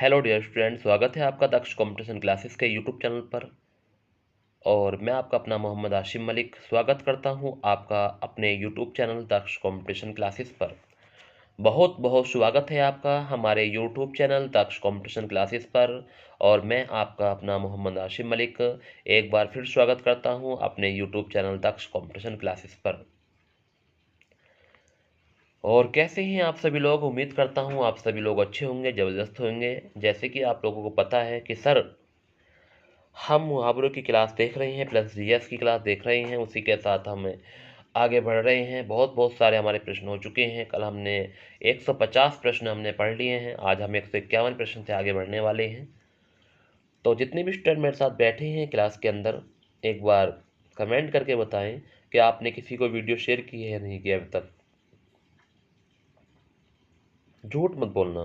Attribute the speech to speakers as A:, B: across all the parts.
A: Hello dear student, स्वागत है आपका दक्ष कंपटीशन क्लासेस के यूट्यूब चैनल पर। और मैं आपका अपना मोहम्मद आशिम मलिक स्वागत करता हूं आपका अपने यूट्यूब चैनल दक्ष कंपटीशन क्लासेस पर। बहुत बहुत स्वागत है आपका हमारे यूट्यूब चैनल दक्ष कंपटीशन क्लासेस पर। और मैं आपका अपना मोहम्मद आशिम मलिक एक बार फिर स्वागत करता हूं अपने यूट्यूब चैनल दक्ष कंपटीशन क्लासेस पर। और कैसे हैं आप सभी लोग? उम्मीद करता हूं आप सभी लोग अच्छे होंगे, ज़बरदस्त होंगे। जैसे कि आप लोगों को पता है कि सर हम मुहावरों की क्लास देख रहे हैं, प्लस जीएस की क्लास देख रहे हैं। उसी के साथ हम आगे बढ़ रहे हैं। बहुत बहुत सारे हमारे प्रश्न हो चुके हैं। कल हमने 150 प्रश्न हमने पढ़ लिए हैं। आज हम 151 प्रश्न से आगे बढ़ने वाले हैं। तो जितने भी स्टूडेंट मेरे साथ बैठे हैं क्लास के अंदर, एक बार कमेंट करके बताएं कि आपने किसी को वीडियो शेयर की है या नहीं किया अभी तक। झूठ मत बोलना,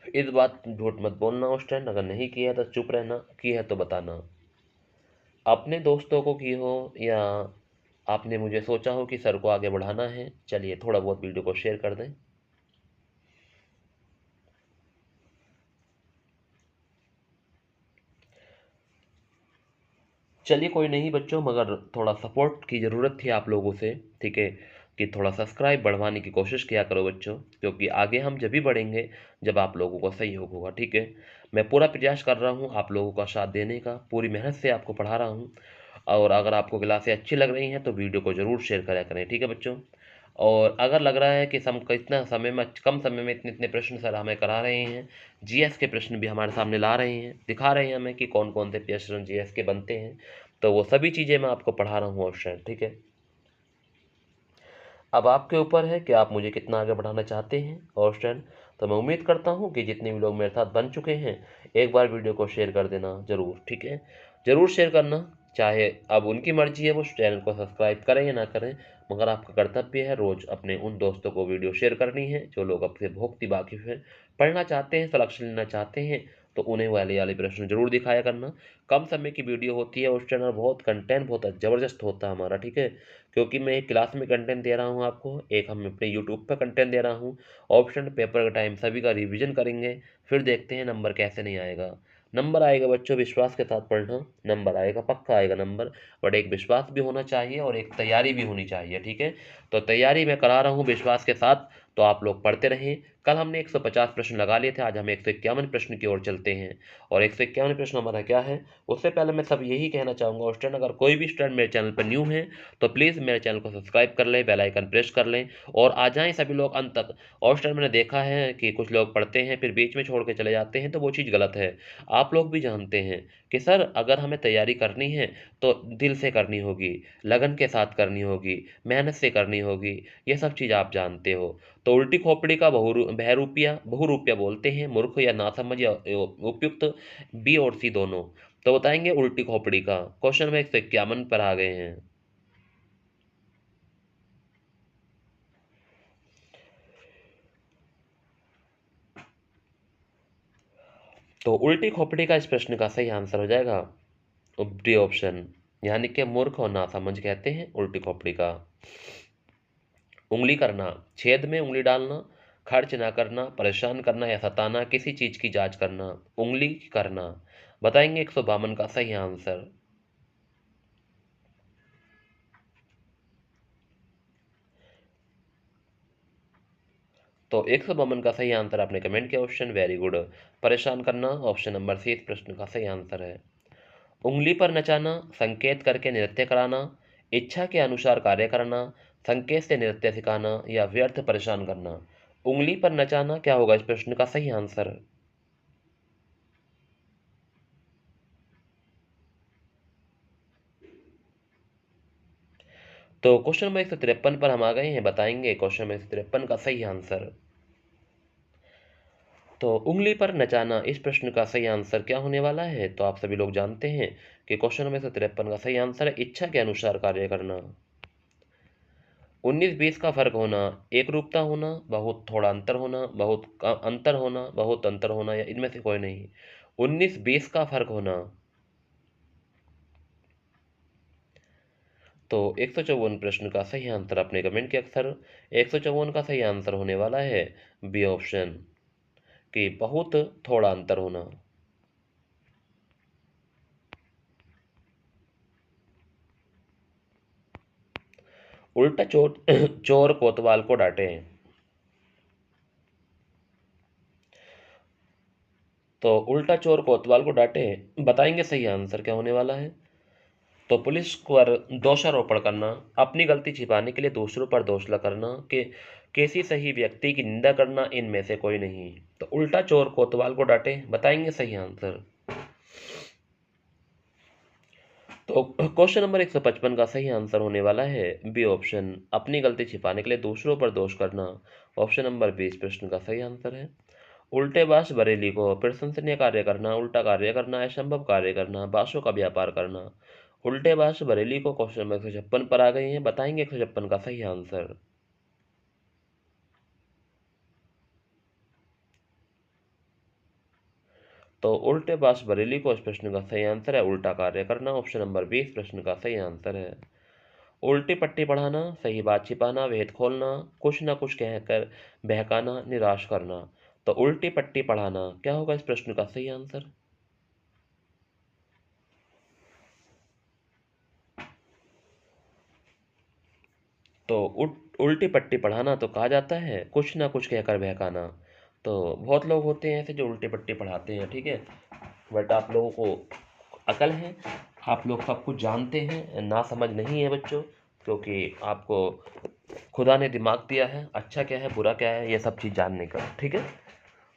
A: इस बात झूठ मत बोलना उस टाइम। अगर नहीं किया है तो चुप रहना, की है तो बताना। अपने दोस्तों को की हो या आपने मुझे सोचा हो कि सर को आगे बढ़ाना है, चलिए थोड़ा बहुत वीडियो को शेयर कर दें। चलिए कोई नहीं बच्चों, मगर थोड़ा सपोर्ट की ज़रूरत थी आप लोगों से, ठीक है। कि थोड़ा सब्सक्राइब बढ़वाने की कोशिश किया करो बच्चों, क्योंकि आगे हम जब भी बढ़ेंगे जब आप लोगों का सहयोग होगा, ठीक है। मैं पूरा प्रयास कर रहा हूँ आप लोगों का साथ देने का, पूरी मेहनत से आपको पढ़ा रहा हूँ। और अगर आपको क्लासें अच्छी लग रही हैं तो वीडियो को ज़रूर शेयर करा करें, ठीक है बच्चों। और अगर लग रहा है कि कितना समय में, कम समय में इतने इतने प्रश्न सर हमें करा रहे हैं, जीएस के प्रश्न भी हमारे सामने ला रहे हैं, दिखा रहे हैं हमें कि कौन कौन से प्रश्न जीएस के बनते हैं, तो वो सभी चीज़ें मैं आपको पढ़ा रहा हूँ ऑप्शन, ठीक है। अब आपके ऊपर है कि आप मुझे कितना आगे बढ़ाना चाहते हैं ऑप्शन। तो मैं उम्मीद करता हूँ कि जितने भी लोग मेरे साथ बन चुके हैं, एक बार वीडियो को शेयर कर देना ज़रूर, ठीक है। ज़रूर शेयर करना, चाहे अब उनकी मर्जी है वो चैनल को सब्सक्राइब करें या ना करें, मगर आपका कर्तव्य है रोज़ अपने उन दोस्तों को वीडियो शेयर करनी है जो लोग अपने भोक्ति वाकिफ हैं, पढ़ना चाहते हैं, सिलेक्शन लेना चाहते हैं। तो उन्हें वाले वाले प्रश्न जरूर दिखाया करना। कम समय की वीडियो होती है उस चैनल, बहुत कंटेंट बहुत ज़बरदस्त होता है हमारा, ठीक है। क्योंकि मैं एक क्लास में कंटेंट दे रहा हूँ आपको, एक हम अपने यूट्यूब पर कंटेंट दे रहा हूँ। ऑप्शन पेपर का टाइम सभी का रिवीजन करेंगे, फिर देखते हैं नंबर कैसे नहीं आएगा। नंबर आएगा बच्चों, विश्वास के साथ पढ़ना, नंबर आएगा, पक्का आएगा नंबर। बट एक विश्वास भी होना चाहिए और एक तैयारी भी होनी चाहिए, ठीक है। तो तैयारी मैं करा रहा हूँ विश्वास के साथ, तो आप लोग पढ़ते रहें। कल हमने 150 प्रश्न लगा लिए थे, आज हम 151 प्रश्न की ओर चलते हैं। और 151 प्रश्न हमारा क्या है, उससे पहले मैं सब यही कहना चाहूँगा स्टूडेंट, अगर कोई भी स्टूडेंट मेरे चैनल पर न्यू है तो प्लीज़ मेरे चैनल को सब्सक्राइब कर लें, बेल आइकन प्रेस कर लें और आ जाएं सभी लोग अंत तक। और स्टूडेंट मैंने देखा है कि कुछ लोग पढ़ते हैं फिर बीच में छोड़ के चले जाते हैं, तो वो चीज़ गलत है। आप लोग भी जानते हैं कि सर अगर हमें तैयारी करनी है तो दिल से करनी होगी, लगन के साथ करनी होगी, मेहनत से करनी होगी, ये सब चीज़ आप जानते हो। तो उल्टी खोपड़ी का बहुरूपिया बोलते हैं, मूर्ख या नासमझ या उपयुक्त, बी और सी दोनों। तो बताएंगे उल्टी खोपड़ी का। क्वेश्चन में 151 पर आ गए हैं। तो उल्टी खोपड़ी का इस प्रश्न का सही आंसर हो जाएगा डी ऑप्शन, यानी कि मूर्ख और नासमझ कहते हैं उल्टी खोपड़ी का। उंगली करना, छेद में उंगली डालना, खर्च ना करना, परेशान करना या सताना, किसी चीज की जांच करना, उंगली करना। बताएंगे 152 का सही आंसर। तो 152 का सही आंसर आपने कमेंट किया ऑप्शन, वेरी गुड। परेशान करना ऑप्शन नंबर सी इस प्रश्न का सही आंसर है। उंगली पर नचाना, संकेत करके नृत्य कराना, इच्छा के अनुसार कार्य करना, संकेत से नृत्य सिखाना या व्यर्थ परेशान करना। उंगली पर नचाना क्या होगा इस प्रश्न का सही आंसर? तो क्वेश्चन नंबर 153 पर हम आ गए हैं, बताएंगे क्वेश्चन नंबर 153 का सही आंसर। तो उंगली पर नचाना इस प्रश्न का सही आंसर क्या होने वाला है? तो आप सभी लोग जानते हैं कि क्वेश्चन नंबर 153 का सही आंसर है इच्छा के अनुसार कार्य करना। 19-20 का फर्क होना, एक रूपता होना, बहुत थोड़ा अंतर होना, अंतर होना, बहुत अंतर होना या इनमें से कोई नहीं। 19-20 का फर्क होना। तो 154 प्रश्न का सही आंसर आपने कमेंट किया सर। 154 का सही आंसर होने वाला है बी ऑप्शन। कि बहुत थोड़ा अंतर होना। उल्टा चोर चोर कोतवाल को डांटे। तो उल्टा चोर कोतवाल को डांटे, बताएंगे सही आंसर क्या होने वाला है। तो पुलिस पर दोषारोपण करना, अपनी गलती छिपाने के लिए दूसरों पर दोष लगाना, कि किसी सही व्यक्ति की निंदा करना, इनमें से कोई नहीं। तो उल्टा चोर कोतवाल को डांटे, बताएंगे सही आंसर। तो क्वेश्चन नंबर 155 का सही आंसर होने वाला है बी ऑप्शन, अपनी गलती छिपाने के लिए दूसरों पर दोष करना। ऑप्शन नंबर 20 प्रश्न का सही आंसर है। उल्टे बास बरेली को प्रशंसनीय कार्य करना, उल्टा कार्य करना, असंभव कार्य करना, बासों का व्यापार करना। उल्टे बास बरेली को क्वेश्चन नंबर 156 पर आ गए हैं, बताएंगे 156 का सही आंसर। तो उल्टे बास बरेली को इस प्रश्न का सही आंसर है उल्टा कार्य करना। ऑप्शन नंबर 20 प्रश्न का सही आंसर है। उल्टी पट्टी पढ़ाना, सही बात छिपाना, भेद खोलना, कुछ ना कुछ कहकर बहकाना, निराश करना। तो उल्टी पट्टी पढ़ाना क्या होगा इस प्रश्न का सही आंसर। तो उल्टी पट्टी पढ़ाना तो कहा जाता है कुछ ना कुछ कहकर बहकाना। तो बहुत लोग होते हैं ऐसे जो उल्टी पट्टी पढ़ाते हैं, ठीक है, बट आप लोगों को अकल है, आप लोग सब कुछ जानते हैं, ना समझ नहीं है बच्चों, क्योंकि आपको खुदा ने दिमाग दिया है, अच्छा क्या है बुरा क्या है ये सब चीज़ जानने का, ठीक है।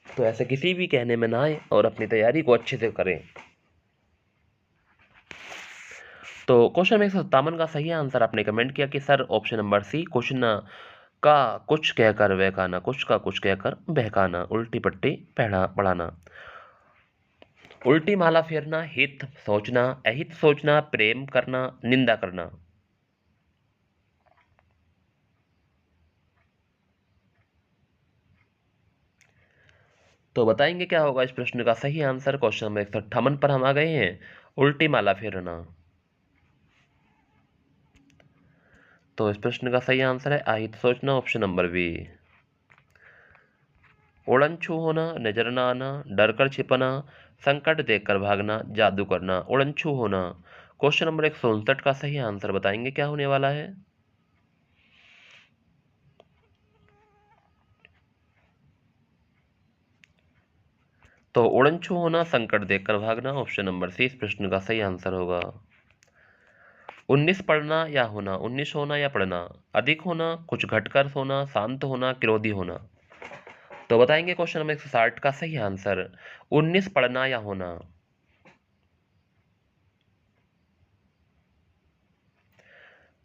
A: तो ऐसे किसी भी कहने में ना आए और अपनी तैयारी को अच्छे से करें। तो क्वेश्चन 157 का सही आंसर आपने कमेंट किया कि सर ऑप्शन नंबर सी, कुछ ना का कुछ कहकर बहकाना, कुछ का कुछ कहकर बहकाना, उल्टी पट्टी पढ़ाना। उल्टी माला फेरना, हित सोचना, अहित सोचना, प्रेम करना, निंदा करना। तो बताएंगे क्या होगा इस प्रश्न का सही आंसर। क्वेश्चन नंबर 158 पर हम आ गए हैं। उल्टी माला फेरना। तो इस प्रश्न का सही आंसर है अहित सोचना, ऑप्शन नंबर बी। उड़नछू होना, नजर न आना, डर कर छिपना, संकट देखकर भागना, जादू करना। उड़नछू होना क्वेश्चन नंबर 159 का सही आंसर, बताएंगे क्या होने वाला है। तो उड़नछू होना, संकट देखकर भागना, ऑप्शन नंबर सी इस प्रश्न का सही आंसर होगा। 19 पढ़ना या होना, 19 होना या पढ़ना, अधिक होना, कुछ घटकर होना, शांत होना, क्रोधी होना। तो बताएंगे क्वेश्चन नंबर 160 का सही आंसर। 19 पढ़ना या होना।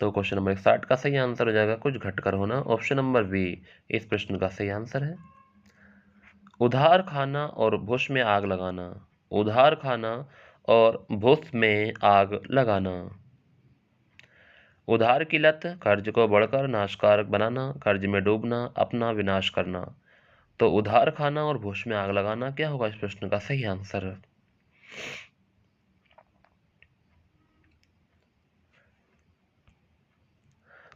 A: तो क्वेश्चन नंबर 160 का सही आंसर हो जाएगा कुछ घटकर होना, ऑप्शन नंबर बी इस प्रश्न का सही आंसर है। उधार खाना और भूस में आग लगाना, उधार खाना और भूस में आग लगाना। उधार की लत, कर्ज को बढ़कर नाशकारक बनाना, कर्ज में डूबना, अपना विनाश करना। तो उधार खाना और भूस में आग लगाना क्या होगा इस प्रश्न का सही आंसर।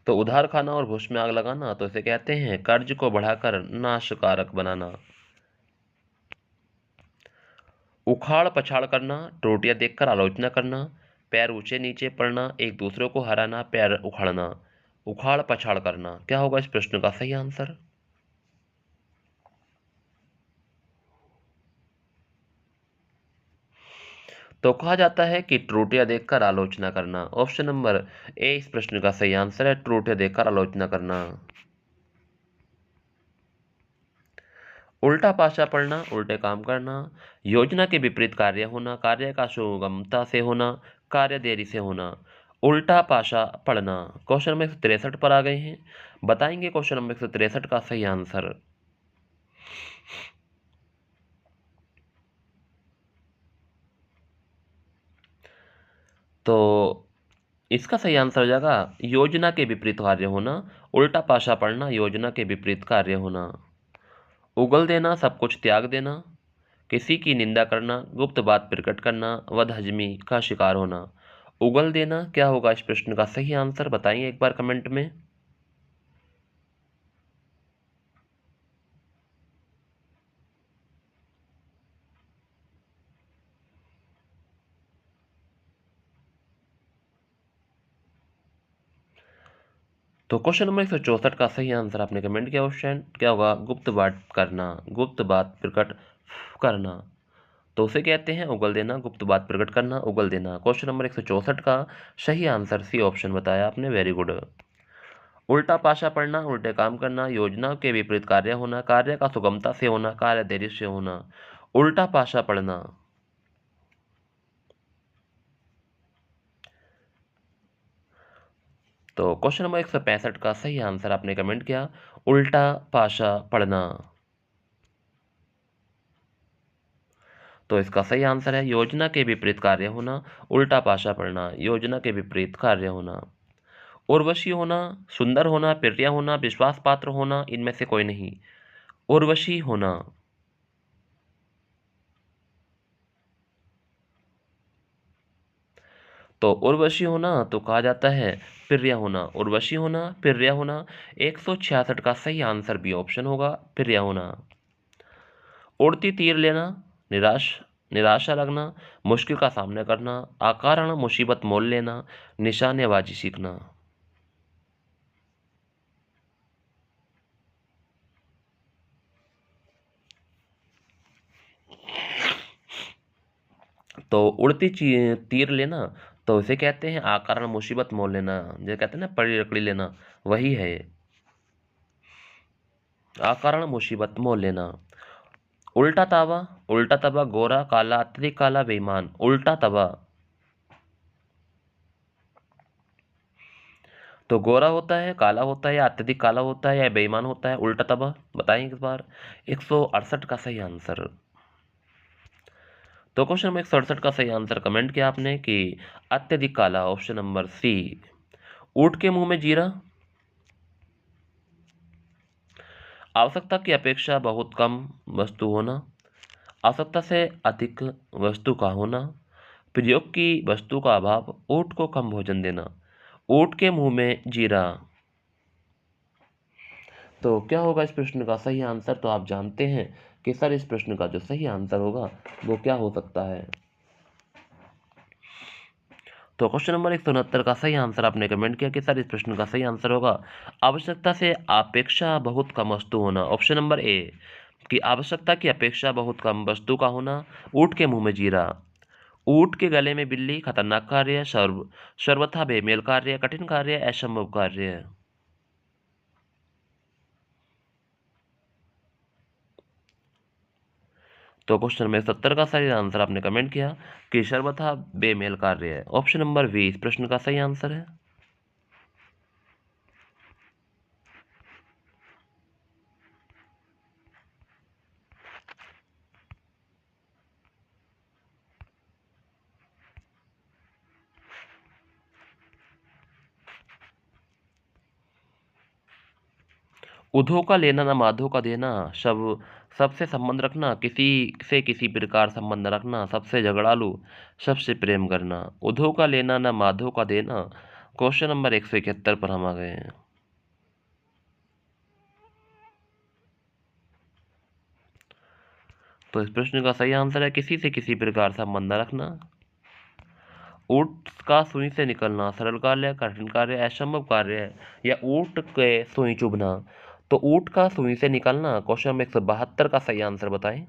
A: तो उधार खाना और भूस में आग लगाना तो इसे कहते हैं कर्ज को बढ़ाकर नाशकारक बनाना। उखाड़ पछाड़ करना, टोटियां देखकर आलोचना करना, पैर ऊंचे नीचे पड़ना, एक दूसरे को हराना, पैर उखाड़ना। उखाड़ पछाड़ करना क्या होगा इस प्रश्न का सही आंसर। तो कहा जाता है कि त्रुटियां देखकर आलोचना करना, ऑप्शन नंबर ए इस प्रश्न का सही आंसर है, त्रुटियां देखकर आलोचना करना। उल्टा पाशा पढ़ना, उल्टे काम करना, योजना के विपरीत कार्य होना, कार्य का सुगमता से होना, कार्य देरी से होना। उल्टा पाशा पढ़ना क्वेश्चन नंबर 163 पर आ गए हैं, बताएंगे क्वेश्चन नंबर 163 का सही आंसर। तो इसका सही आंसर हो जाएगा योजना के विपरीत कार्य होना। उल्टा पाशा पढ़ना, योजना के विपरीत कार्य होना। उगल देना, सब कुछ त्याग देना, किसी की निंदा करना, गुप्त बात प्रकट करना, बदहजमी का शिकार होना। उगल देना क्या होगा इस प्रश्न का सही आंसर, बताइए एक बार कमेंट में। तो क्वेश्चन नंबर 164 का सही आंसर आपने कमेंट किया क्वेश्चन क्या होगा, गुप्त बात करना, गुप्त बात प्रकट करना। तो उसे कहते हैं उगल देना, गुप्त बात प्रकट करना, उगल देना। क्वेश्चन नंबर 164 का सही आंसर सी ऑप्शन बताया आपने, वेरी गुड। उल्टा पाशा पढ़ना, उल्टे काम करना, योजना के विपरीत कार्य होना, कार्य का सुगमता से होना, कार्य देरी से होना। उल्टा पाशा पढ़ना, तो क्वेश्चन नंबर 165 का सही आंसर आपने कमेंट किया, उल्टा पाशा पढ़ना। तो इसका सही आंसर है योजना के विपरीत कार्य होना, उल्टा पाशा पढ़ना, योजना के विपरीत कार्य होना। उर्वशी होना, सुंदर होना, प्रिय होना, विश्वास पात्र होना, इनमें से कोई नहीं। उर्वशी होना, तो उर्वशी होना तो कहा जाता है प्रिय होना। उर्वशी होना, प्रिय होना। 166 का सही आंसर बी ऑप्शन होगा, प्रिय होना। उड़ती तीर लेना, निराशा लगना, मुश्किल का सामना करना, अकारण मुसीबत मोल लेना, निशानेबाजी सीखना। तो उड़ती तीर लेना, तो इसे कहते हैं अकारण मुसीबत मोल लेना, जो कहते हैं ना पड़ी लकड़ी लेना, वही है ये, अकारण मुसीबत मोल लेना। उल्टा तवा, उल्टा तवा, गोरा काला, अत्यधिक काला, बेईमान। उल्टा तवा, तो गोरा होता है, काला होता है, या अत्यधिक काला होता है, या बेईमान होता है। उल्टा तवा बताएं इस बार। 168 का सही आंसर। तो क्वेश्चन नंबर 168 का सही आंसर कमेंट किया आपने कि अत्यधिक काला, ऑप्शन नंबर सी। ऊंट के मुंह में जीरा, आवश्यकता की अपेक्षा बहुत कम वस्तु होना, आवश्यकता से अधिक वस्तु का होना, प्रयोग की वस्तु का अभाव, ऊंट को कम भोजन देना। ऊंट के मुंह में जीरा, तो क्या होगा इस प्रश्न का सही आंसर? तो आप जानते हैं कि सर इस प्रश्न का जो सही आंसर होगा वो क्या हो सकता है। तो क्वेश्चन नंबर 169 का सही आंसर आपने कमेंट किया कि सर इस प्रश्न का सही आंसर होगा आवश्यकता से अपेक्षा बहुत कम वस्तु होना। ऑप्शन नंबर ए कि आवश्यकता की अपेक्षा बहुत कम वस्तु का होना, ऊंट के मुंह में जीरा। ऊंट के गले में बिल्ली, खतरनाक कार्य, सर्वथा बेमेल कार्य, कठिन कार्य, असंभव कार्य। तो क्वेश्चन में 70 का सही आंसर आपने कमेंट किया कि सर्वथा बेमेल कार्य है। ऑप्शन नंबर बी इस प्रश्न का सही आंसर है। उधो का लेना ना माधो का देना, सबसे संबंध रखना, किसी से किसी प्रकार संबंध रखना, सबसे झगड़ालू, सबसे प्रेम करना। उधो का लेना ना माधो का देना। क्वेश्चन नंबर 171 पर हम आ गए हैं। तो इस प्रश्न का सही आंसर है किसी से किसी प्रकार संबंध रखना। ऊंट का सुई से निकलना सरल कार्य, कठिन कार्य, असंभव कार्य है, या ऊंट के सुई चुभना। तो ऊंट का सुई से निकलना, क्वेश्चन नंबर 172 का सही आंसर बताएं।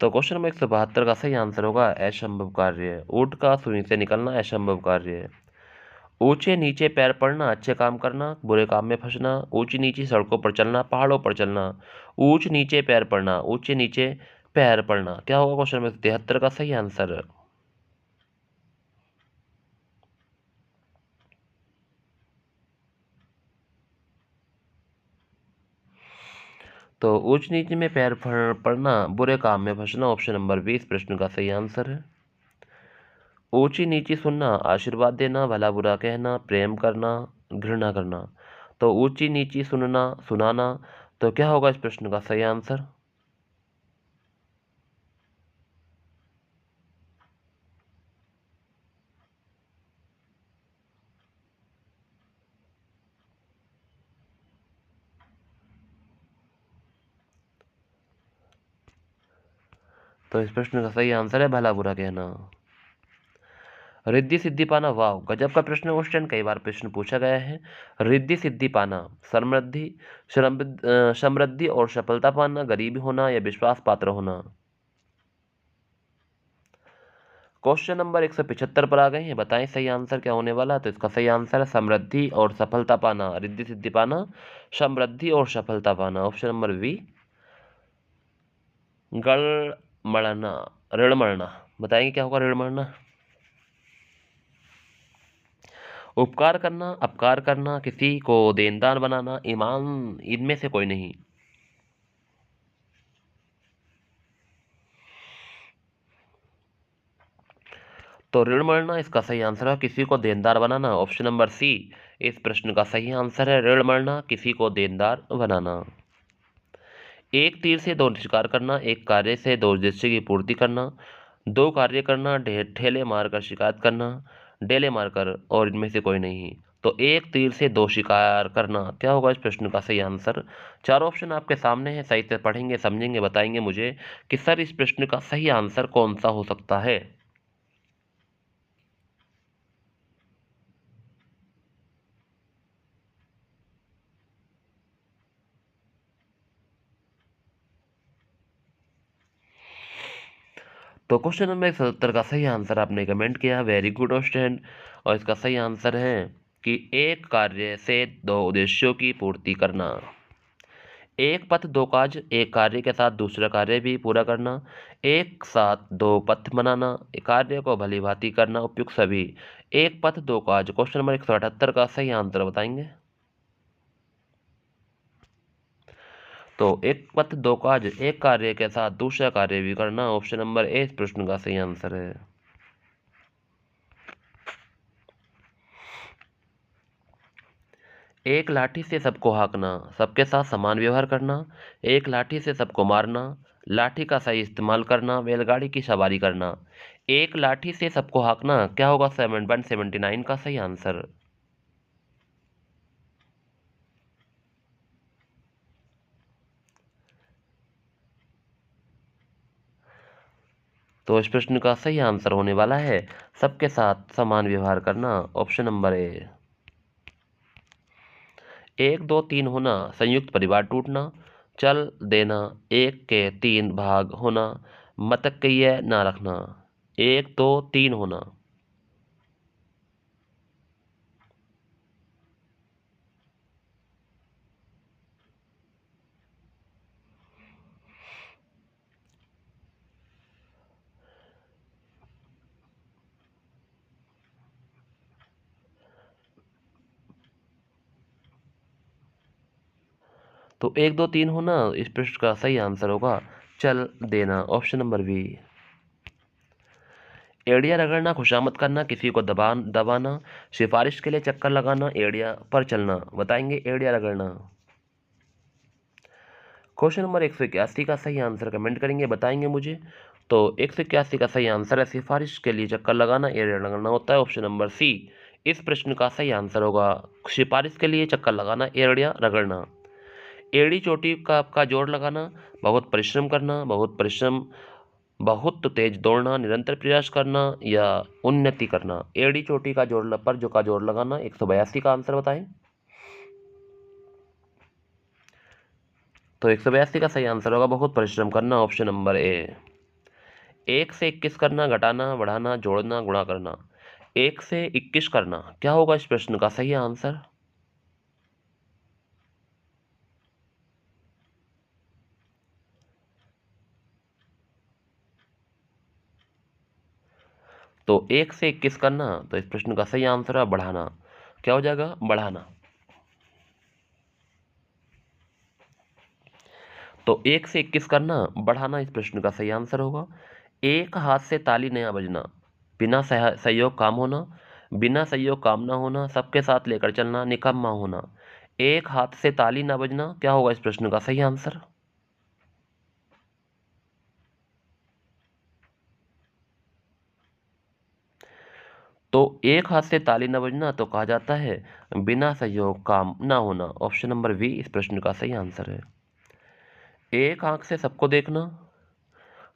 A: तो क्वेश्चन नंबर 172 का सही आंसर होगा असंभव कार्य। ऊंट का सुई से निकलना असंभव कार्य है। ऊंचे नीचे पैर पड़ना, अच्छे काम करना, बुरे काम में फंसना, ऊंची नीची सड़कों पर चलना, पहाड़ों पर चलना। ऊंच नीचे पैर पड़ना, ऊंचे नीचे पैर पड़ना। क्या होगा क्वेश्चन नंबर 73 का सही आंसर? तो ऊंच नीचे में पैर पड़ना, बुरे काम में फंसना। ऑप्शन नंबर 20 प्रश्न का सही आंसर है। ऊंची नीची सुनना, आशीर्वाद देना, भला बुरा कहना, प्रेम करना, घृणा करना। तो ऊंची नीची सुनना, सुनाना। तो क्या होगा इस प्रश्न का सही आंसर? तो इस प्रश्न का सही आंसर है भला बुरा कहना। रिद्धि सिद्धि पाना, वाह गजब का प्रश्न क्वेश्चन, कई बार प्रश्न पूछा गया है। रिद्धि सिद्धि पाना, समृद्धि समृद्धि और सफलता पाना, गरीब होना या विश्वास पात्र होना। क्वेश्चन नंबर 175 पर आ गए हैं, बताएं सही आंसर क्या होने वाला है। तो इसका सही आंसर है समृद्धि और सफलता पाना, रिद्धि सिद्धि पाना, समृद्धि और सफलता पाना। ऑप्शन नंबर बी, गड़ मड़ना, ऋण मरना। बताएंगे क्या होगा ऋण मरना। उपकार करना, अपकार करना, किसी को देनदार बनाना, ईमान, इनमें से कोई नहीं। तो ऋण मरना इसका सही आंसर है, किसी को देनदार बनाना। ऑप्शन नंबर सी इस प्रश्न का सही आंसर है, ऋण मरना, किसी को देनदार बनाना। एक तीर से दो शिकार करना, एक कार्य से दो उद्देश्य की पूर्ति करना, दो कार्य करना, ठेले मारकर शिकायत करना, डेले मारकर, और इनमें से कोई नहीं। तो एक तीर से दो शिकार करना क्या होगा इस प्रश्न का सही आंसर। चार ऑप्शन आपके सामने है, सही से पढ़ेंगे, समझेंगे, बताएंगे मुझे कि सर इस प्रश्न का सही आंसर कौन सा हो सकता है। तो क्वेश्चन नंबर 177 का सही आंसर आपने कमेंट किया, वेरी गुड स्टूडेंट। और इसका सही आंसर है कि एक कार्य से दो उद्देश्यों की पूर्ति करना। एक पथ दो काज, एक कार्य के साथ दूसरा कार्य भी पूरा करना, एक साथ दो पथ बनाना, एक कार्य को भली भांति करना, उपयुक्त सभी। एक पथ दो काज, क्वेश्चन नंबर 178 का सही आंसर बताएंगे। तो एक पथ दो काज, एक कार्य के साथ दूसरा कार्य भी करना, ऑप्शन नंबर ए इस प्रश्न का सही आंसर है। एक लाठी से सबको हाँकना, सबके साथ समान व्यवहार करना, एक लाठी से सबको मारना, लाठी का सही इस्तेमाल करना, बैलगाड़ी की सवारी करना। एक लाठी से सबको हाँकना क्या होगा 179 का सही आंसर। तो इस प्रश्न का सही आंसर होने वाला है सबके साथ समान व्यवहार करना, ऑप्शन नंबर ए। एक दो तीन होना, संयुक्त परिवार टूटना, चल देना, एक के तीन भाग होना, मतक्य ना रखना। एक दो तीन होना। तो एक दो तीन होना इस प्रश्न का सही आंसर होगा चल देना, ऑप्शन नंबर बी। एड़िया रगड़ना, खुशामद करना, किसी को दबाना, सिफारिश के लिए चक्कर लगाना, एड़िया पर चलना। बताएंगे एड़िया रगड़ना। क्वेश्चन नंबर 181 का सही आंसर कमेंट करेंगे, बताएंगे मुझे। तो 181 का सही आंसर है सिफारिश के लिए चक्कर लगाना, एड़िया रगड़ना होता है, ऑप्शन नंबर सी इस प्रश्न का सही आंसर होगा, सिफारिश के लिए चक्कर लगाना, एड़िया रगड़ना। एड़ी चोटी का जोर लगाना, बहुत परिश्रम करना, बहुत तेज दौड़ना, निरंतर प्रयास करना या उन्नति करना। एड़ी चोटी का जोर पर जो का जोर लगाना, 182 का आंसर बताएं। तो 182 का सही आंसर होगा बहुत परिश्रम करना, ऑप्शन नंबर ए। 1 से 21 करना, घटाना, बढ़ाना, जोड़ना, गुणा करना। 1 से 21 करना क्या होगा इस प्रश्न का सही आंसर। तो 1 से 21 करना, तो इस प्रश्न का सही आंसर है बढ़ाना। क्या हो जाएगा बढ़ाना। तो 1 से 21 करना, बढ़ाना इस प्रश्न का सही आंसर होगा। एक हाथ से ताली नया बजना, बिना सहयोग काम होना, बिना सहयोग काम ना होना, सबके साथ लेकर चलना, निकम्मा होना। एक हाथ से ताली ना बजना क्या होगा इस प्रश्न का सही आंसर। तो एक हाथ से ताली न बजना तो कहा जाता है बिना सहयोग काम ना होना, ऑप्शन नंबर बी इस प्रश्न का सही आंसर है। एक आंख से सबको देखना,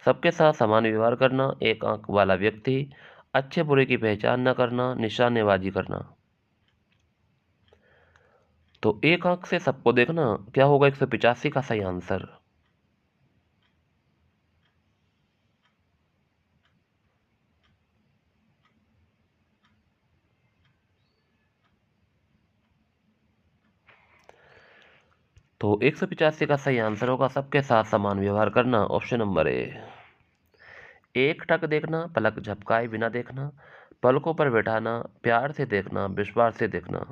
A: सबके साथ समान व्यवहार करना, एक आंख वाला व्यक्ति अच्छे बुरे की पहचान न करना, निशानेबाजी करना। तो एक आंख से सबको देखना क्या होगा 185 का सही आंसर। तो 185 का सही आंसर होगा सबके साथ समान व्यवहार करना, ऑप्शन नंबर ए। एक टक देखना, पलक झपकाए बिना देखना, पलकों पर बैठाना, प्यार से देखना, विश्वास से देखना।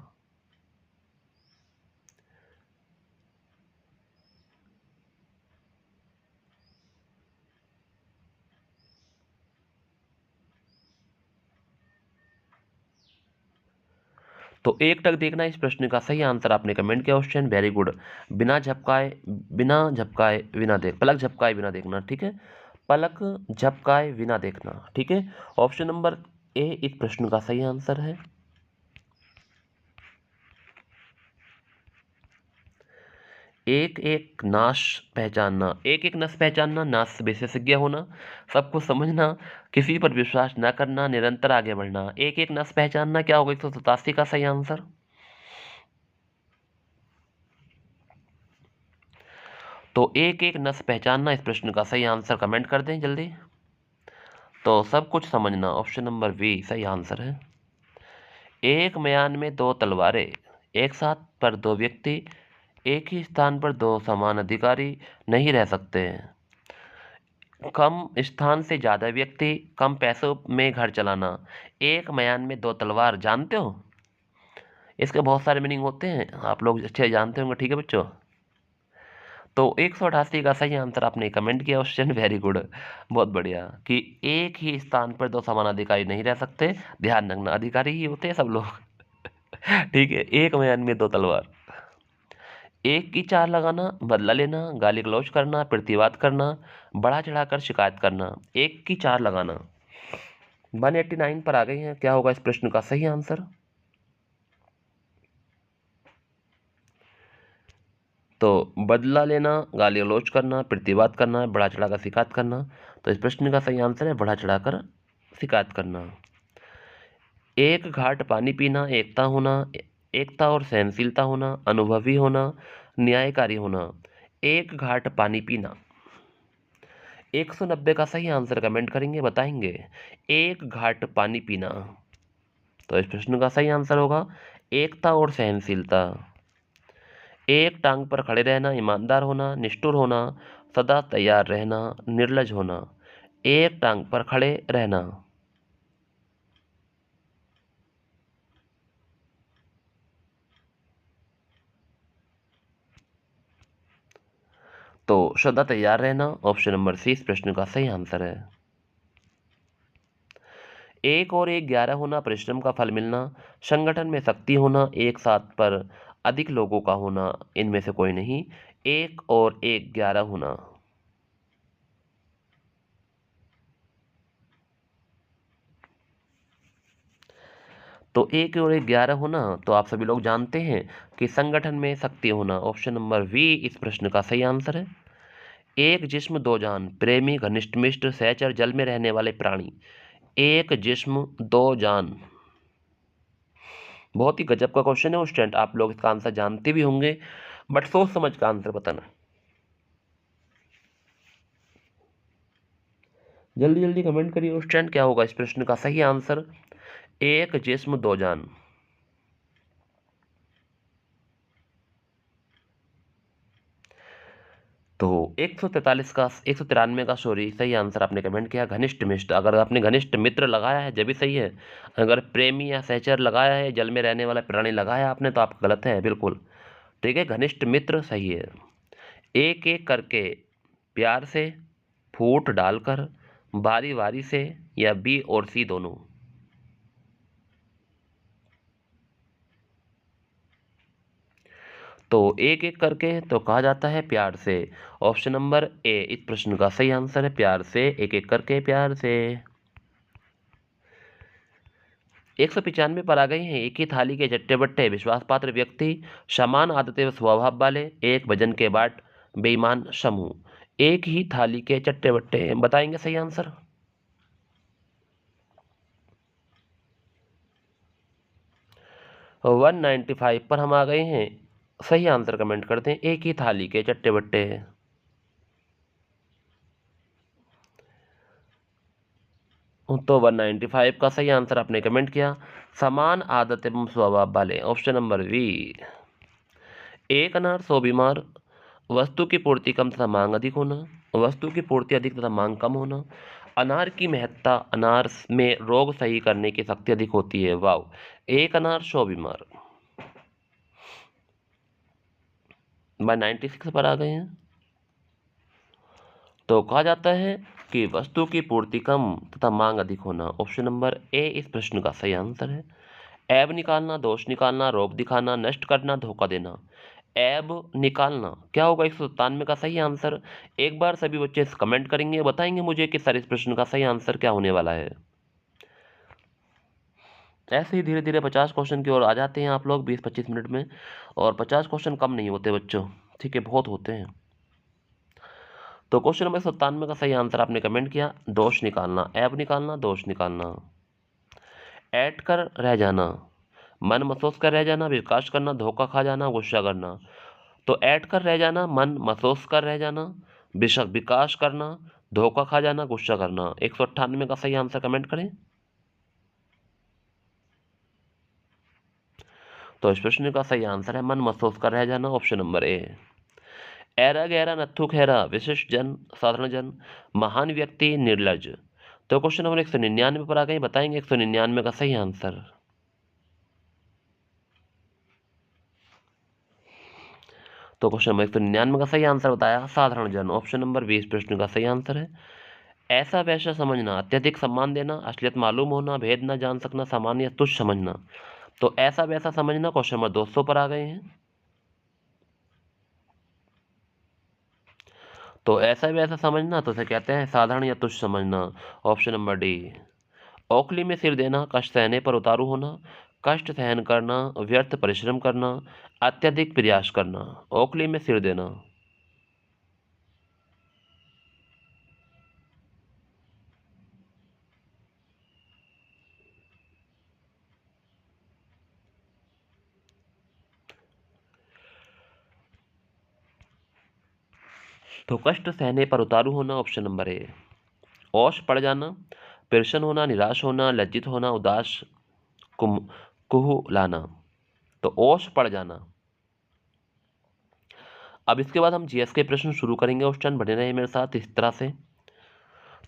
A: तो एक टक देखना इस प्रश्न का सही आंसर आपने कमेंट किया ऑप्शन, वेरी गुड। बिना झपकाए बिना देख, पलक झपकाए बिना देखना, ठीक है, पलक झपकाए बिना देखना, ठीक है। ऑप्शन नंबर ए इस प्रश्न का सही आंसर है। एक एक नाश पहचानना, एक एक नस पहचानना, नाश विशेषज्ञ होना, सबको समझना, किसी पर विश्वास न करना, निरंतर आगे बढ़ना। एक एक नस पहचानना क्या होगा 187 का सही आंसर। तो एक एक नस पहचानना इस प्रश्न का सही आंसर कमेंट कर दें जल्दी। तो सब कुछ समझना, ऑप्शन नंबर बी सही आंसर है। एक म्यान में दो तलवारें, एक साथ पर दो व्यक्ति, एक ही स्थान पर दो समान अधिकारी नहीं रह सकते। कम स्थान से ज्यादा व्यक्ति, कम पैसों में घर चलाना, एक म्यान में दो तलवार, जानते हो इसके बहुत सारे मीनिंग होते हैं, आप लोग अच्छे जानते होंगे, ठीक है बच्चों। तो 188 का सही आंसर आपने कमेंट किया क्वेश्चन, वेरी गुड, बहुत बढ़िया, कि एक ही स्थान पर दो समान अधिकारी नहीं रह सकते। ध्यान रखना, अधिकारी ही होते हैं सब लोग। ठीक है, एक म्यान में दो तलवार। एक की चार लगाना, बदला लेना, गाली गलौज करना, प्रतिवाद करना, बढ़ा चढ़ाकर शिकायत करना। एक की चार लगाना 189 पर आ गई हैं, क्या होगा इस प्रश्न का सही आंसर। तो बदला लेना, गाली गलौज करना, प्रतिवाद करना, बढ़ा चढ़ाकर शिकायत करना। तो इस प्रश्न का सही आंसर है बढ़ा चढ़ाकर शिकायत करना। एक घाट पानी पीना, एकता होना, एकता और सहनशीलता होना, अनुभवी होना, न्यायकारी होना। एक घाट पानी पीना 190 का सही आंसर कमेंट करेंगे, बताएंगे। एक घाट पानी पीना, तो इस प्रश्न का सही आंसर होगा एकता और सहनशीलता। एक टांग पर खड़े रहना, ईमानदार होना, निष्ठुर होना, सदा तैयार रहना, निर्लज होना। एक टांग पर खड़े रहना। तो सदा तैयार रहना, ऑप्शन नंबर सी इस प्रश्न का सही आंसर है। एक और एक 11 होना, परिश्रम का फल मिलना, संगठन में शक्ति होना, एक साथ पर अधिक लोगों का होना, इनमें से कोई नहीं। एक और एक 11 होना। तो एक और एक 11 होना, तो आप सभी लोग जानते हैं कि संगठन में शक्ति होना, ऑप्शन नंबर बी इस प्रश्न का सही आंसर है। एक जिस्म दो जान, प्रेमी, घनिष्ठ मित्र, सहचर, जल में रहने वाले प्राणी। एक जिस्म दो जान, बहुत ही गजब का क्वेश्चन है स्टूडेंट, आप लोग इसका आंसर जानते भी होंगे, बट सोच समझ का आंसर बताना। जल्दी जल्दी कमेंट करिए स्टूडेंट, क्या होगा इस प्रश्न का सही आंसर। एक जिस्म दो जान। तो 143 का 193 का सॉरी सही आंसर आपने कमेंट किया घनिष्ठ मित्र। अगर आपने घनिष्ठ मित्र लगाया है जब भी सही है, अगर प्रेमी या सहचर लगाया है, जल में रहने वाला प्राणी लगाया आपने, तो आप गलत है बिल्कुल। ठीक है, घनिष्ठ मित्र सही है। एक एक करके, प्यार से, फूट डालकर, बारी बारी से, या बी और सी दोनों। तो एक एक करके तो कहा जाता है प्यार से, ऑप्शन नंबर ए इस प्रश्न का सही आंसर है, प्यार से, एक एक करके प्यार से। 195 पर आ गए हैं। एक ही थाली के चट्टे बट्टे, विश्वास पात्र व्यक्ति, समान आदतें व स्वभाव वाले, एक भजन के बाट, बेईमान समूह। एक ही थाली के चट्टे बट्टे, बताएंगे सही आंसर। 195 पर हम आ गए हैं। सही आंसर कमेंट करते हैं। एक ही थाली के चट्टे बट्टे हैं। तो 195 का सही आंसर आपने कमेंट किया। समान आदत एवं स्वभाव वाले, ऑप्शन नंबर बी। एक अनार 100 बीमार। वस्तु की पूर्ति कम तथा मांग अधिक होना। वस्तु की पूर्ति अधिक तथा मांग कम होना। अनार की महत्ता, अनार में रोग सही करने की शक्ति अधिक होती है। वाव, एक अनार 100 बीमार। 96 पर आ गए हैं। तो कहा जाता है कि वस्तु की पूर्ति कम तथा मांग अधिक होना, ऑप्शन नंबर ए इस प्रश्न का सही आंसर है। ऐब निकालना, दोष निकालना, रोग दिखाना, नष्ट करना, धोखा देना। ऐब निकालना क्या होगा 197 का सही आंसर। एक बार सभी बच्चे इस कमेंट करेंगे, बताएंगे मुझे कि सर इस प्रश्न का सही आंसर क्या होने वाला है। ऐसे ही धीरे धीरे 50 क्वेश्चन की ओर आ जाते हैं आप लोग 20-25 मिनट में। और 50 क्वेश्चन कम नहीं होते बच्चों, ठीक है, बहुत होते हैं। तो क्वेश्चन नंबर 97 का सही आंसर आपने कमेंट किया, दोष निकालना, ऐब निकालना, दोष निकालना। ऐट कर रह जाना, मन महसूस कर रह जाना, विकास करना, धोखा खा जाना, गुस्सा करना। तो ऐट कर रह जाना, मन महसूस कर रह जाना, विकास करना, धोखा खा जाना, गुस्सा करना। 198 का सही आंसर कमेंट करें। तो इस प्रश्न का सही आंसर है मन महसूस कर रह जाना, ऑप्शन नंबर ए। ऐरा गहरा नत्थु खैरा, विशिष्ट जन, साधारण जन, महान व्यक्ति, निर्लज। तो क्वेश्चन नंबर 199 पर आ गए, बताएंगे 199 का सही आंसर। तो क्वेश्चन नंबर 199 का सही आंसर बताया साधारण जन, ऑप्शन नंबर 20 प्रश्न का सही आंसर है। ऐसा वैसा समझना, अत्यधिक सम्मान देना, असलियत मालूम होना, भेद न जान सकना, सामान्य या तुच्छ समझना। तो ऐसा वैसा समझना क्वेश्चन नंबर 200 पर आ गए हैं। तो ऐसा वैसा समझना तो उसे कहते हैं साधारण या तुच्छ समझना, ऑप्शन नंबर डी। ओखली में सिर देना, कष्ट सहने पर उतारू होना, कष्ट सहन करना, व्यर्थ परिश्रम करना, अत्यधिक प्रयास करना। ओखली में सिर देना। तो कष्ट सहने पर उतारू होना, ऑप्शन नंबर ए। ओश पड़ जाना, प्रसन्न होना, निराश होना, लज्जित होना, उदास, कुम कुहू लाना। तो ओश पड़ जाना। अब इसके बाद हम जीएस के प्रश्न शुरू करेंगे, उस टाइम बने रहे मेरे साथ इस तरह से।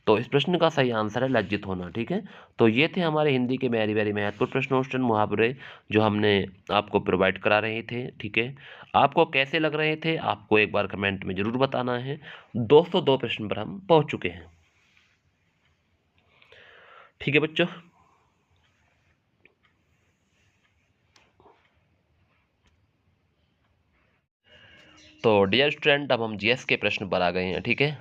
A: तो इस प्रश्न का सही आंसर है लज्जित होना, ठीक है। तो ये थे हमारे हिंदी के वेरी वेरी महत्वपूर्ण प्रश्न, क्वेश्चन, मुहावरे जो हमने आपको प्रोवाइड करा रहे थे, ठीक है। आपको कैसे लग रहे थे आपको एक बार कमेंट में जरूर बताना है। 202 प्रश्न पर हम पहुंच चुके हैं, ठीक है बच्चों। तो डियर स्टूडेंट, अब हम जीएस के प्रश्न पर आ गए हैं, ठीक है।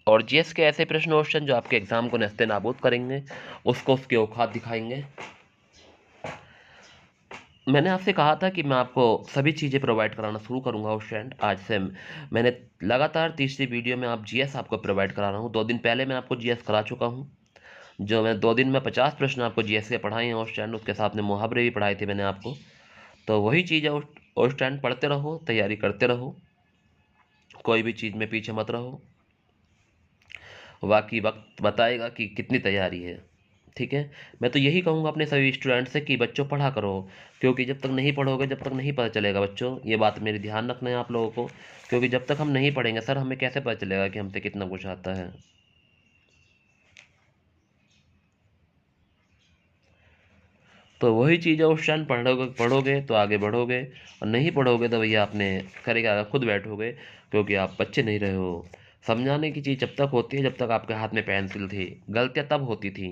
A: और जीएस के ऐसे प्रश्न क्वेश्चन जो आपके एग्जाम को नस्ते नाबूद करेंगे, उसको उसके औकात दिखाएंगे। मैंने आपसे कहा था कि मैं आपको सभी चीज़ें प्रोवाइड कराना शुरू करूंगा उस टाइम। आज से मैंने लगातार तीसरी वीडियो में आप जीएस आपको प्रोवाइड करा रहा हूँ। 2 दिन पहले मैं आपको जीएस करा चुका हूँ, जो मैं 2 दिन में 50 प्रश्न आपको जीएस के पढ़ाए हैं उस टाइम, उसके साथ में मुहावरे भी पढ़ाए थे मैंने आपको। तो वही चीज़ है, उस टाइम पढ़ते रहो, तैयारी करते रहो, कोई भी चीज़ में पीछे मत रहो। बाकी वक्त बताएगा कि कितनी तैयारी है, ठीक है। मैं तो यही कहूँगा अपने सभी स्टूडेंट से कि बच्चों पढ़ा करो, क्योंकि जब तक नहीं पढ़ोगे जब तक नहीं पता चलेगा बच्चों, ये बात मेरी ध्यान रखना है आप लोगों को। क्योंकि जब तक हम नहीं पढ़ेंगे सर हमें कैसे पता चलेगा कि हमसे कितना कुछ आता है। तो वही चीज़ है, उस टाइम पढ़ोगे पढ़ोगे तो आगे बढ़ोगे, और नहीं पढ़ोगे तो भैया आपने करेगा खुद बैठोगे, क्योंकि आप बच्चे नहीं रहे हो। समझाने की चीज़ जब तक होती है जब तक आपके हाथ में पेंसिल थी, गलतियाँ तब होती थी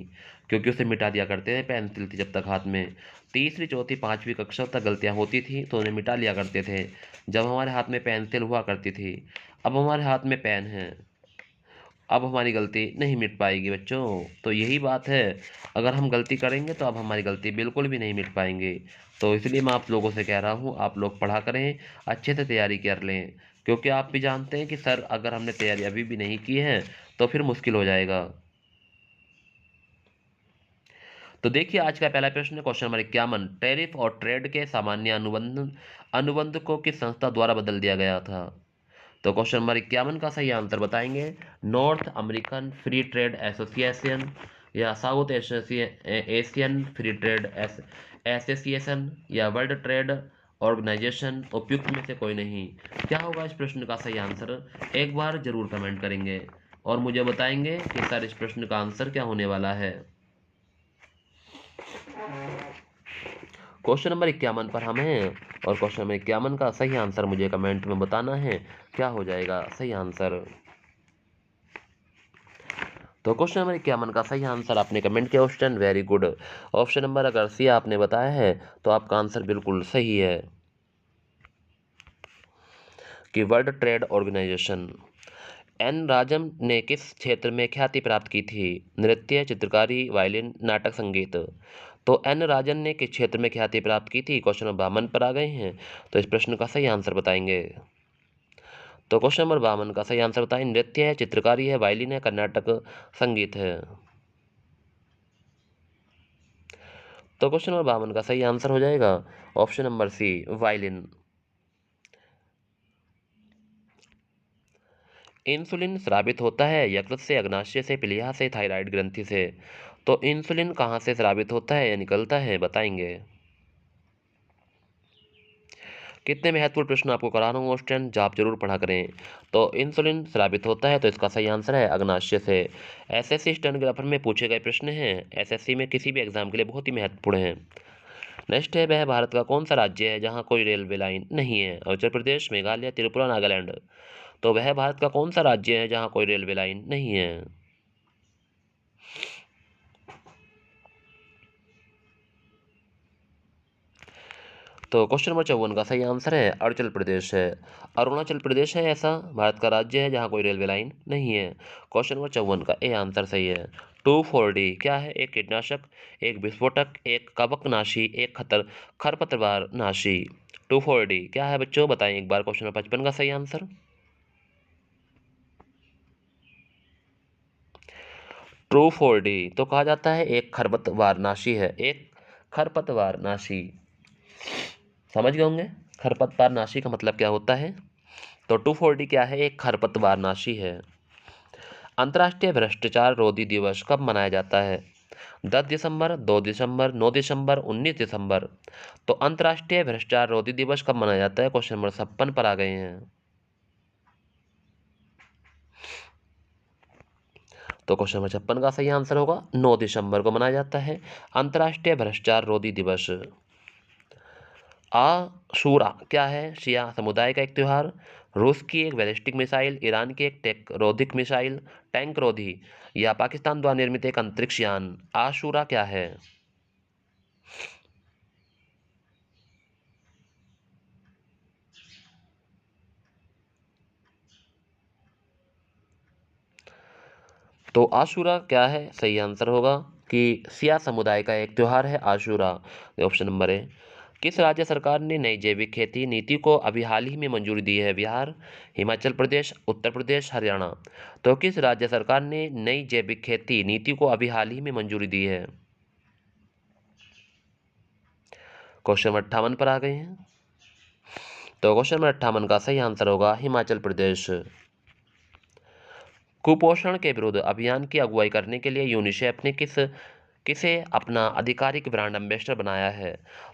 A: क्योंकि उसे मिटा दिया करते थे, पेंसिल थी जब तक हाथ में। तीसरी चौथी पाँचवीं कक्षा तक गलतियाँ होती थी तो उन्हें मिटा लिया करते थे, जब हमारे हाथ में पेंसिल हुआ करती थी। अब हमारे हाथ में पेन है, अब हमारी गलती नहीं मिट पाएगी बच्चों। तो यही बात है, अगर हम गलती करेंगे तो अब हमारी गलती बिल्कुल भी नहीं मिट पाएंगे। तो इसलिए मैं आप लोगों से कह रहा हूँ आप लोग पढ़ा करें, अच्छे से तैयारी कर लें, क्योंकि आप भी जानते हैं कि सर अगर हमने तैयारी अभी भी नहीं की है तो फिर मुश्किल हो जाएगा। तो देखिए आज का पहला प्रश्न क्वेश्चन नंबर 51, टैरिफ और ट्रेड के सामान्य अनुबंध अनुबंध को किस संस्था द्वारा बदल दिया गया था? तो क्वेश्चन नंबर 51 का सही आंसर बताएंगे, North American Free Trade Association या South Asian Free Trade Association या वर्ल्ड ट्रेड ऑर्गेनाइजेशन, उपयुक्त में से कोई नहीं। क्या होगा इस प्रश्न का सही आंसर? एक बार जरूर कमेंट करेंगे और मुझे बताएंगे कि सर इस प्रश्न का आंसर क्या होने वाला है। क्वेश्चन नंबर 51 पर हम हैं और क्वेश्चन नंबर 51 का सही आंसर मुझे कमेंट में बताना है, क्या हो जाएगा सही आंसर। तो क्वेश्चन नंबर 51 का सही आंसर आपने कमेंट किया option, very good. Option number अगर सी आपने बताया है तो आपका आंसर बिल्कुल सही है कि World Trade Organization. N Rajam ने किस क्षेत्र में ख्याति प्राप्त की थी? नृत्य, चित्रकारी, वायलिन, नाटक, संगीत। तो एन राजन ने किस क्षेत्र में ख्याति प्राप्त की थी? क्वेश्चन नंबर 52 पर आ गए हैं, तो इस प्रश्न का सही आंसर बताएंगे। तो क्वेश्चन नंबर 52 का सही आंसर बताएं, नृत्य है, चित्रकारी है, वायलिन है, कर्नाटक संगीत है। तो क्वेश्चन नंबर 52 का सही आंसर हो जाएगा option number C, violin. Insulin स्रावित होता है यकृत से, अग्नाशय से, प्लीहा से, थायराइड ग्रंथि से। तो इंसुलिन कहाँ से स्रावित होता है या निकलता है बताएंगे। कितने महत्वपूर्ण प्रश्न आपको करा रहा हूँ स्टूडेंट, आप जरूर पढ़ा करें। तो इंसुलिन स्रावित होता है तो इसका सही आंसर है अग्नाशय से। एसएससी स्टेनोग्राफर में पूछे गए प्रश्न हैं, एसएससी में किसी भी एग्जाम के लिए बहुत ही महत्वपूर्ण है। नेक्स्ट है, वह भारत का कौन सा राज्य है जहाँ कोई रेलवे लाइन नहीं है? उत्तर प्रदेश, मेघालय, त्रिपुरा, नागालैंड। तो वह भारत का कौन सा राज्य है जहाँ कोई रेलवे लाइन नहीं है? तो क्वेश्चन नंबर 54 का सही आंसर है अरुणाचल प्रदेश है। अरुणाचल प्रदेश है ऐसा भारत का राज्य है जहाँ कोई रेलवे लाइन नहीं है। क्वेश्चन नंबर 54 का ए आंसर सही है। 2,4-D क्या है? एक कीटनाशक, एक विस्फोटक, एक कवकनाशी, एक खरपतवार नाशी। 2,4-D क्या है बच्चों बताएं एक बार। क्वेश्चन नंबर 55 का सही आंसर। 2,4-D तो कहा जाता है एक खरपतवार नाशी है, एक खरपतवार नाशी। समझ गए होंगे खरपतवार नाशी का मतलब क्या होता है। तो 2,4-D क्या है? एक खरपतवार नाशी है। अंतर्राष्ट्रीय भ्रष्टाचार रोधी दिवस कब मनाया जाता है? 10 दिसंबर, 2 दिसंबर, 9 दिसंबर, 19 दिसंबर। तो अंतर्राष्ट्रीय भ्रष्टाचार रोधी दिवस कब मनाया जाता है? क्वेश्चन नंबर 56 पर आ गए हैं। तो क्वेश्चन नंबर 56 का सही आंसर होगा 9 दिसंबर को मनाया जाता है अंतर्राष्ट्रीय भ्रष्टाचार रोधी दिवस। आशूरा क्या है? शिया समुदाय का एक त्योहार, रूस की एक बैलिस्टिक मिसाइल, ईरान की एक टेक रोधिक मिसाइल, टैंक रोधी, या पाकिस्तान द्वारा निर्मित एक अंतरिक्ष यान। आशूरा क्या है? तो आशूरा क्या है? सही आंसर होगा कि शिया समुदाय का एक त्योहार है आशूरा। ऑप्शन नंबर है। किस राज्य सरकार ने नई जैविक खेती नीति को अभी हाल ही में मंजूरी दी है? बिहार, हिमाचल प्रदेश, उत्तर प्रदेश, हरियाणा। तो किस राज्य सरकार ने नई जैविक खेती नीति को अभी हाल ही में मंजूरी दी है? क्वेश्चन नंबर 58 पर आ गए हैं। तो क्वेश्चन नंबर 58 का सही आंसर होगा हिमाचल प्रदेश। कुपोषण के विरुद्ध अभियान की अगुवाई करने के लिए यूनिसेफ ने किसे अपना आधिकारिक ब्रांड एम्बेसडर बनाया है?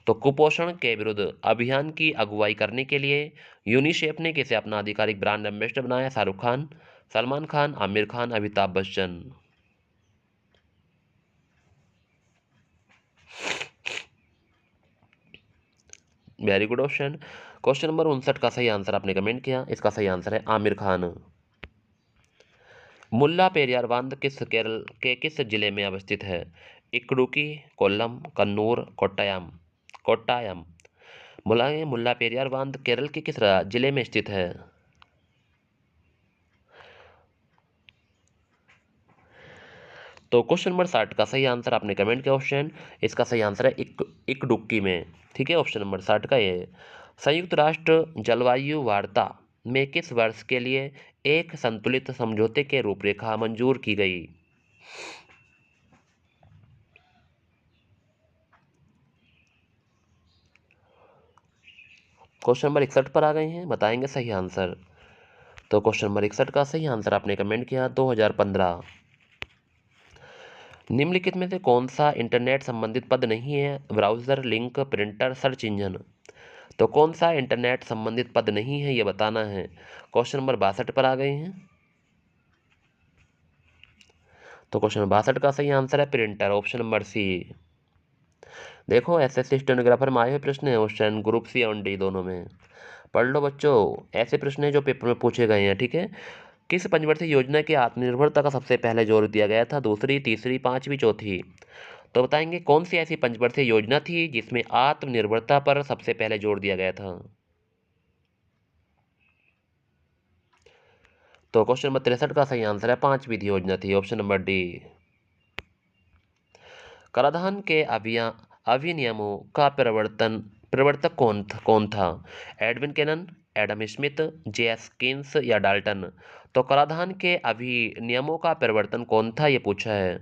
A: तो कुपोषण के विरुद्ध अभियान की अगुवाई करने के लिए यूनिसेफ ने किसे अपना आधिकारिक ब्रांड एम्बेसडर बनाया? Shahrukh Khan, Salman Khan, Aamir Khan, Amitabh Bachchan. Very good option. Question number 59 का सही आंसर आपने कमेंट किया, इसका सही आंसर है आमिर खान। मुल्ला पेरियार बांध केरल के किस जिले में अवस्थित है? इक्डुकी, कोल्लम, कन्नूर, कोट्टायम। मुल्ला पेरियार बांध केरल के किस जिले में स्थित है? तो क्वेश्चन नंबर 60 का सही आंसर आपने कमेंट किया ऑप्शन, इसका सही आंसर है इक्डुक्की में। ठीक है, ऑप्शन नंबर 60 का ये। संयुक्त राष्ट्र जलवायु वार्ता में किस वर्ष के लिए एक संतुलित समझौते के रूपरेखा मंजूर की गई? क्वेश्चन नंबर 61 पर आ गए हैं, बताएंगे सही आंसर। तो क्वेश्चन नंबर 61 का सही आंसर आपने कमेंट किया 2015। निम्नलिखित में से कौन सा इंटरनेट संबंधित पद नहीं है? Browser, link, printer, search engine. तो कौन सा इंटरनेट संबंधित पद नहीं है ये बताना है। क्वेश्चन नंबर 62 पर आ गए हैं। तो क्वेश्चन नंबर 62 का सही आंसर है प्रिंटर, ऑप्शन नंबर सी। देखो एसएससी स्टेनोग्राफर में आए हुए प्रश्न है, क्वेश्चन ग्रुप सी और डी दोनों में। पढ़ लो बच्चों, ऐसे प्रश्न है जो पेपर में पूछे गए हैं, ठीक है। किस पंचवर्षीय योजना की आत्मनिर्भरता का सबसे पहले जोर दिया गया था? दूसरी, तीसरी, पांचवी, चौथी। तो बताएंगे कौन सी ऐसी पंचवर्षीय योजना थी जिसमें आत्मनिर्भरता पर सबसे पहले जोर दिया गया था। तो क्वेश्चन नंबर 63 का सही आंसर है पांचवी योजना थी, ऑप्शन नंबर डी। कराधान के अभिनियमों का प्रवर्तक कौन था? Edwin Cannan, Adam Smith, J S. Keynes या डाल्टन। तो कराधान के अभिनियमों का प्रवर्तन कौन था ये पूछा है।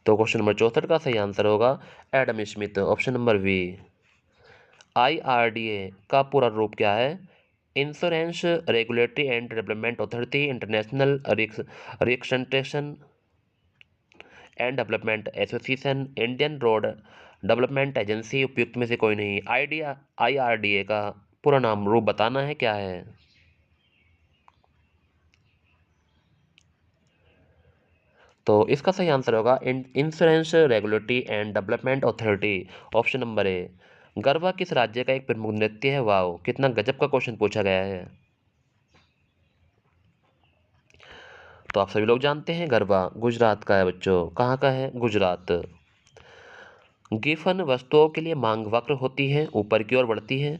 A: तो क्वेश्चन नंबर 64 का सही आंसर होगा Adam Smith, option number B. IRDA का पूरा रूप क्या है? Insurance regulatory and development authority, international reconstruction and development association, Indian road development agency. उपयुक्त में से कोई नहीं। IRDA का पूरा नाम रूप बताना है, क्या है। तो इसका सही आंसर होगा insurance regulatory and development authority, option number A. Garba किस राज्य का एक प्रमुख नृत्य है? वाओ, कितना गजब का क्वेश्चन पूछा गया है। तो आप सभी लोग जानते हैं गरबा गुजरात का है बच्चों। कहाँ का है? गुजरात। गिफन वस्तुओं के लिए मांग वक्र होती है, ऊपर की ओर बढ़ती है,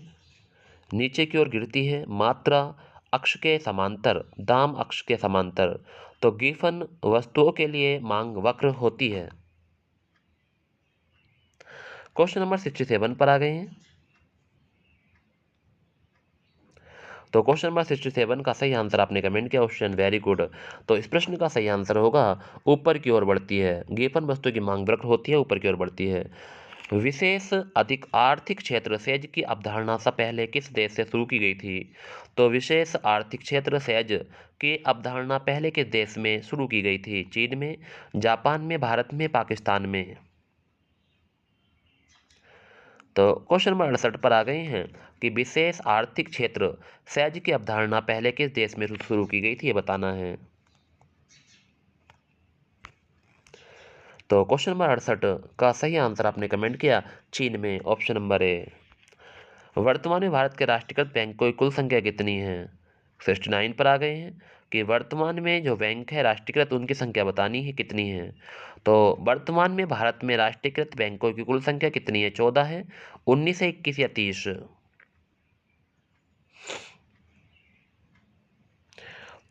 A: नीचे की ओर गिरती है, मात्रा अक्ष के समांतर, दाम अक्ष के समांतर। तो गिफन वस्तुओं के लिए मांग वक्र होती है। क्वेश्चन नंबर 67 पर आ गए हैं। तो क्वेश्चन नंबर 67 का सही आंसर आपने कमेंट किया, क्वेश्चन वेरी गुड। तो इस प्रश्न का सही आंसर होगा ऊपर की ओर बढ़ती है। गिफन वस्तु की मांग वक्र होती है, ऊपर की ओर बढ़ती है। विशेष अधिक आर्थिक क्षेत्र सेज की अवधारणा से पहले किस देश से शुरू की गई थी? तो विशेष आर्थिक क्षेत्र सेज की अवधारणा पहले किस देश में शुरू की गई थी? चीन में, जापान में, भारत में, पाकिस्तान में। तो क्वेश्चन नंबर 68 पर आ गए हैं कि विशेष आर्थिक क्षेत्र सेज की अवधारणा पहले किस देश में शुरू की गई थी, ये बताना है। तो क्वेश्चन नंबर 68 का सही आंसर आपने कमेंट किया चीन में, ऑप्शन नंबर ए। वर्तमान में भारत के राष्ट्रीयकृत बैंकों की कुल संख्या कितनी है? 69 पर आ गए हैं कि वर्तमान में जो बैंक है राष्ट्रीयकृत, उनकी संख्या बतानी है कितनी है। तो वर्तमान में भारत में राष्ट्रीयकृत बैंकों की कुल संख्या कितनी है? 14 है, 19 है, 21 या 30।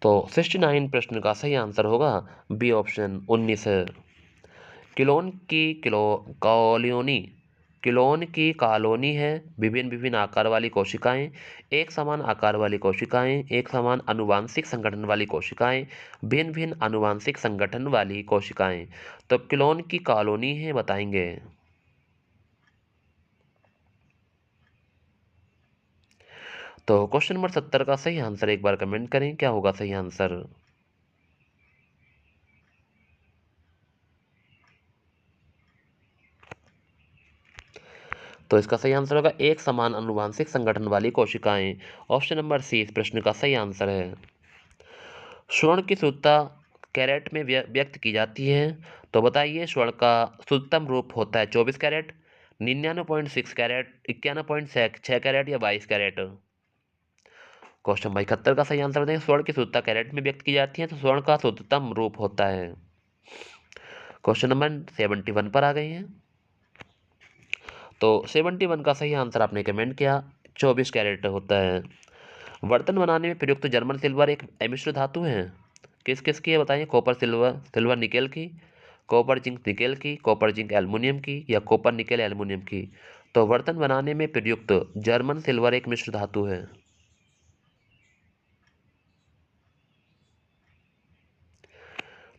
A: तो 69 प्रश्न का सही आंसर होगा बी ऑप्शन 19 है। किलोन की कॉलोनी, किलोन की कॉलोनी है विभिन्न विभिन्न आकार वाली कोशिकाएं, एक समान आकार वाली कोशिकाएं, एक समान आनुवांशिक संगठन वाली कोशिकाएं, भिन्न भिन्न आनुवांशिक संगठन वाली कोशिकाएं। तो किलोन की कॉलोनी है, बताएंगे। तो क्वेश्चन नंबर 70 का सही आंसर एक बार कमेंट करें, क्या होगा सही आंसर। तो इसका सही आंसर होगा एक समान आनुवांशिक संगठन वाली कोशिकाएं, ऑप्शन नंबर सी इस प्रश्न का सही आंसर है। स्वर्ण की शुद्धता कैरेट में व्यक्त की जाती है। तो बताइए स्वर्ण का शुद्धतम रूप होता है 24 कैरेट, 99.6 कैरेट, 91.6 कैरेट या 22 कैरेट। क्वेश्चन नंबर 71 का सही आंसर दें। स्वर्ण की शुद्धता कैरेट में व्यक्त की जाती है, तो स्वर्ण का शुद्धतम रूप होता है। क्वेश्चन नंबर 71 पर आ गए हैं। तो 71 का सही आंसर आपने कमेंट किया 24 कैरेट होता है। बर्तन बनाने में प्रयुक्त जर्मन सिल्वर एक अमिश्र धातु है। किस किस की है बताइए। कॉपर सिल्वर, सिल्वर निकेल की, कॉपर जिंक निकेल की, कॉपर जिंक एल्युमिनियम की या कॉपर निकेल एल्युमिनियम की। तो बर्तन बनाने में प्रयुक्त जर्मन सिल्वर एक मिश्र धातु है।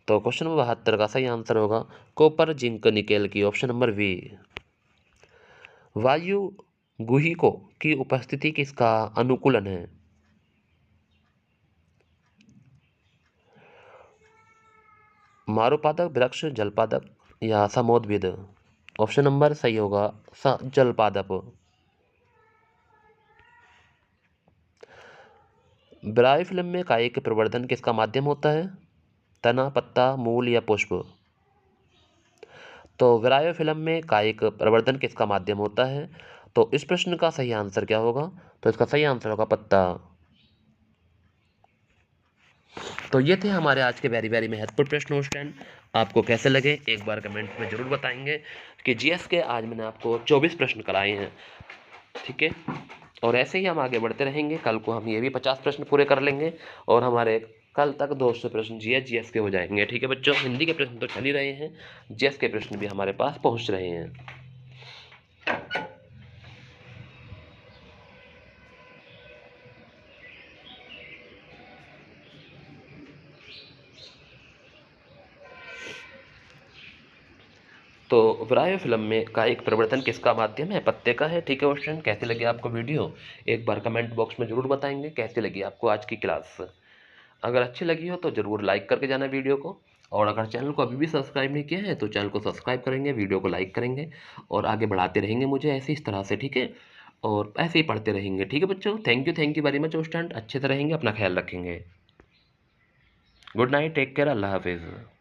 A: तो क्वेश्चन नंबर 72 का सही आंसर होगा कॉपर जिंक निकेल की, ऑप्शन नंबर बी। वायु गुहिकों की उपस्थिति किसका अनुकूलन है? मारुपादक, वृक्ष, जलपादक या समोद्भिद, ऑप्शन नंबर सही होगा जलपादप। ब्राई फिल्म में कायिक प्रवर्धन किसका माध्यम होता है? तना, पत्ता, मूल या पुष्प? तो ब्रायो फिल्म में कायिक प्रवर्धन किसका माध्यम होता है? तो इस प्रश्न का सही आंसर क्या होगा? तो इसका सही आंसर होगा पत्ता। तो ये थे हमारे आज के वेरी वेरी महत्वपूर्ण प्रश्न स्टूडेंट। आपको कैसे लगे एक बार कमेंट में जरूर बताएंगे कि जीएस के आज मैंने आपको 24 प्रश्न कराए हैं, ठीक है। और ऐसे ही हम आगे बढ़ते रहेंगे। कल को हम ये भी 50 प्रश्न पूरे कर लेंगे और हमारे कल तक 200 प्रश्न जीएस के हो जाएंगे, ठीक है बच्चों। हिंदी के प्रश्न तो चल ही रहे हैं, जीएस के प्रश्न भी हमारे पास पहुंच रहे हैं। तो ब्रायो फिल्म में कायिक प्रवर्धन किसका माध्यम है? पत्ते का है, ठीक है क्वेश्चन। कैसी लगी आपको वीडियो एक बार कमेंट बॉक्स में जरूर बताएंगे कैसी लगी आपको आज की क्लास। अगर अच्छी लगी हो तो ज़रूर लाइक करके जाना वीडियो को, और अगर चैनल को अभी भी सब्सक्राइब नहीं किया है तो चैनल को सब्सक्राइब करेंगे, वीडियो को लाइक करेंगे और आगे बढ़ाते रहेंगे मुझे ऐसे इस तरह से, ठीक है। और ऐसे ही पढ़ते रहेंगे, ठीक है बच्चों। Thank you very much student. अच्छे से रहेंगे, अपना ख्याल रखेंगे। गुड नाइट, टेक केयर, अल्लाह हाफिज़।